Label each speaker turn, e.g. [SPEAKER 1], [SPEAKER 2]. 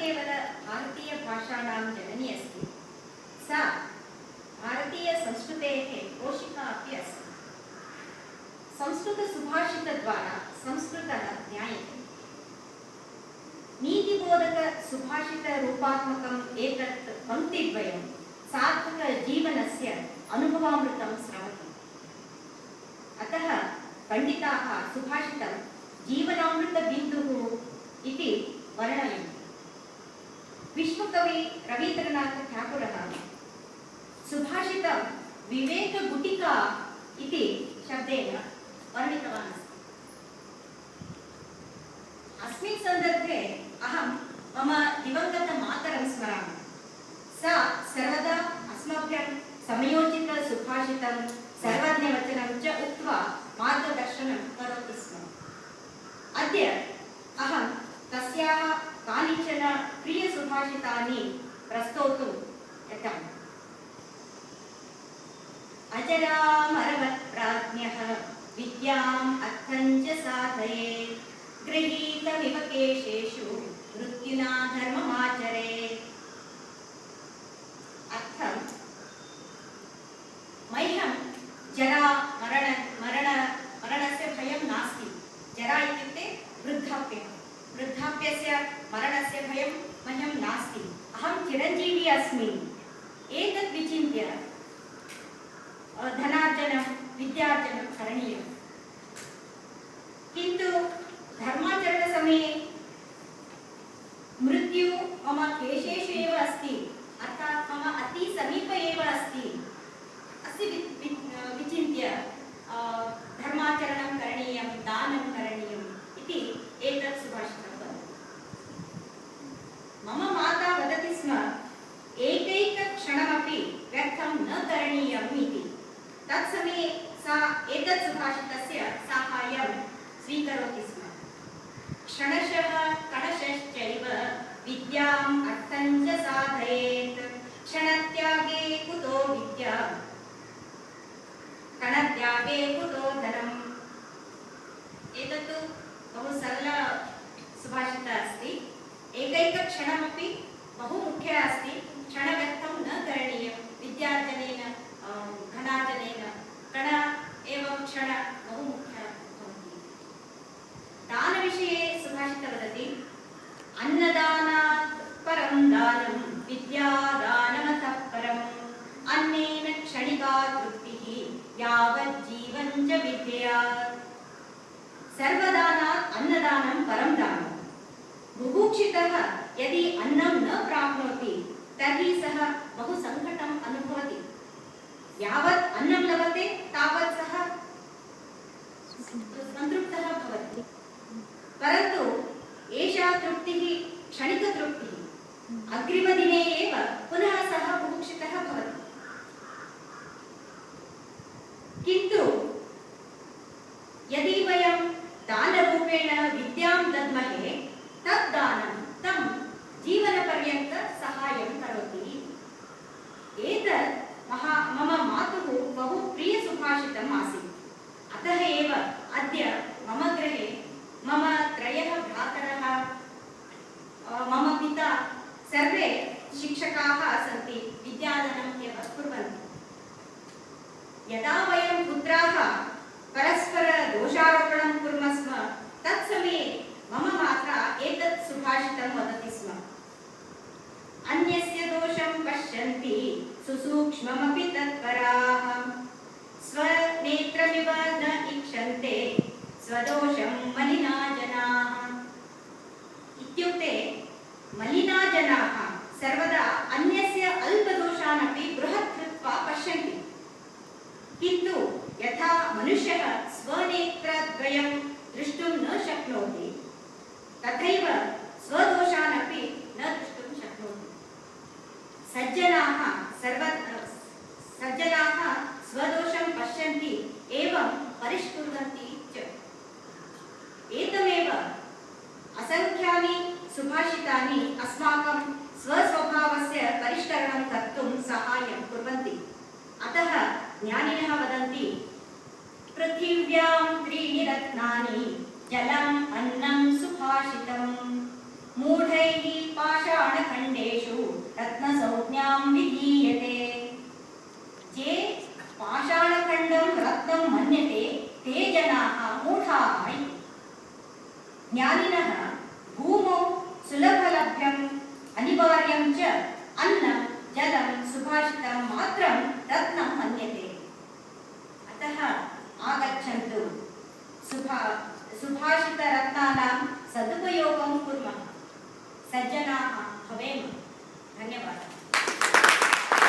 [SPEAKER 1] केवल भारतीयभाषाणां जननी अस्ति, सा भारतीयसंस्कृतेः पोषिका अपि अस्ति। संस्कृतसुभाषितद्वारा संस्कृतः ज्ञायते। नीतिबोधकसुभाषितरूपात्मकम् एतत् पङ्क्तिद्वयं सार्थकजीवनस्य अनुभवामृतं स्रवति। अतः पंडिताः सुभाषितं जीवनामृतबिन्दुः इति वर्णयन्ति। विश्वकवि रवीन्द्रनाथ ठाकुरः सुभाषितं विवेकगुटिका इति शब्देन वर्णितवान् अस्ति। अस्मिन् सन्दर्भे अहं मम दिवङ्गतमातरं स्मरामि। सा सर्वदा अस्मभ्यं समयोचितसुभाषितं सर्वज्ञवचनं च उक्त्वा मार्गदर्शनं करोति स्म। अद्य अहं तस्याः कानिचन प्रियसुभाषितानि प्रस्तोतुं यतामि। अजरामरवत्प्राज्ञः विद्याम् अर्थं च साधयेत्, गृहीतमिव केशेषु मृत्युना धर्ममाचरेत्। अर्थं मह्यं जरा मरणस्य भयं नास्ति। जरा इत्युक्ते वृद्धाप्यं। वृद्धाप्यस्य मरणस्य भयं मह्यं नास्ति। अहं चिरञ्जीवी अस्मि। एतत् विचिन्त्य धनार्जनं विद्यार्जनं करणीयं। किन्तु धर्माचरणसमये मृत्यु मम केशेषु एव अस्ति, अर्थात् मम अति समीपे एव अस्ति। अस्य विचिन्त्य धर्माचरणं करणीयं, दानं करणीयम् इति एतत् सुभाषितं वदति। मम माता वदति स्म, एकैकक्षणमपि व्यर्थं न करणीयम् इति। तत्समये सा एतत् सुभाषितस्य साहाय्यं स्वीकरोति स्म। क्षणशः कणशश्चैव विद्याम् अर्थं च साधयेत्, क्षणत्यागे कुतो विद्या, कणत्यागे कुतो धनम्। एतत् बहु सरल सुभाषितः अस्ति। एकैकक्षणमपि बहु मुख्यः अस्ति। क्षणव्यर्थं न करणीयं। विद्यार्जनेन धनार्जनेन कण एवं क्षण बहु मुख्यः भवति। दानविषये सुभाषितः वदति, अन्नदानात् परं दानं विद्यादानमतः परम्, अन्नेन क्षणिका तृप्तिः यावज्जीवं च विद्यात्। सर्वदानात् अन्नदानं परं दानं। बुभुक्षितः यदि अन्नं न प्राप्नोति तर्हि सः बहु सङ्कटम् अनुभवति। यावत् अन्नं लभते तावत् सः सन्तृप्तः भवति। परन्तु एषा तृप्तिः क्षणिकतृप्तिः। अग्रिमदिने एव पुनः सः बुभुक्षितः भवति। किन्तु यदि वयं दानरूपेण विद्यां दद्महे, तत् दानं तं जीवनपर्यन्तं सहायं करोति। एतत् मम मातुः बहु प्रियसुभाषितम् आसीत्। अतः एव अद्य मम गृहे मम त्रयः भ्रातरः, मम पिता सर्वे शिक्षकाः सन्ति, विद्यादानम् एव कुर्वन्ति। यदा वयं पुत्राः परस्पर दोषारोपणं कुर्मः स्म, तत्समये मम माता एतत् सुभाषितं वदति स्म। अन्यस्य दोषं पश्यन्ति सुसूक्ष्ममपि तत्पराः, स्वनेत्रमिव न ईक्षन्ते स्वदोषं मलिना जनाः। इत्युक्ते मलिना जनाः सर्वदा अन्यस्य अल्पदोषानपि बृहत् कृत्वा पश्यन्ति। किन्तु यथा मनुष्यः स्वनेत्रद्वयं द्रष्टुं न शक्नोति, तथैव स्वदोषानपि न द्रष्टुं शक्नोति। सज्जनाः स्वदोषं पश्यन्ति एवं परिष्कुर्वन्ति च। एतमेव असङ्ख्यानि सुभाषितानि अस्माकं स्वस्वभावस्य परिष्करणं कर्तुं साहाय्यं कुर्वन्ति। अतः ज्ञानिनः वदन्ति, पृथिव्यां त्रीणि रत्नानि जलम् अन्नं सुभाषितं, मूढैः पाषाणखण्डेषु रत्नसंज्ञां विधीयते। ये पाषाणखण्डं रत्नं मन्यते ते जनाः मूढाः इति। ज्ञानिनः भूमौ सुलभलभ्यम् अनिवार्यं च अन्नं जलं सुभाषितं मात्रं रत्नं मन्यते। अतः आगच्छन्तु सुभाषितरत्नानां सदुपयोगं कुर्मः, सज्जनाः भवेम। धन्यवादः।